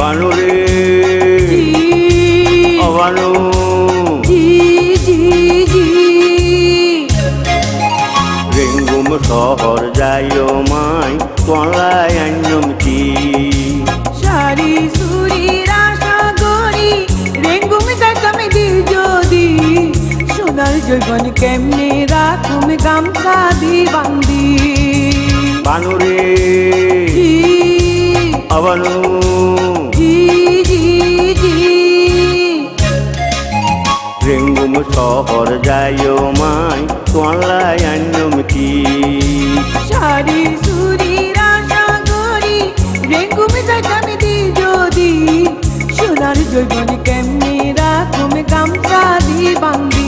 বানুরে ও বানু রেঙ্গুম শহর যাইও মাই তোলাই আইনমতি সারি সুরি রাশা গরি রেঙ্গুম যাইতাম দি যদি সোনার জৈবন কেমনে রাখুম গামছা দি বান্দি বানুরে ও বানু রেঙ্গুম শহর যাইও মাই তোলাই আইনমতি সারি সুরি রাশা গরি রেঙ্গুম যাইতাম দি যদি সোনার জৈবন কেমনে রাখুম গামছা দি বান্দি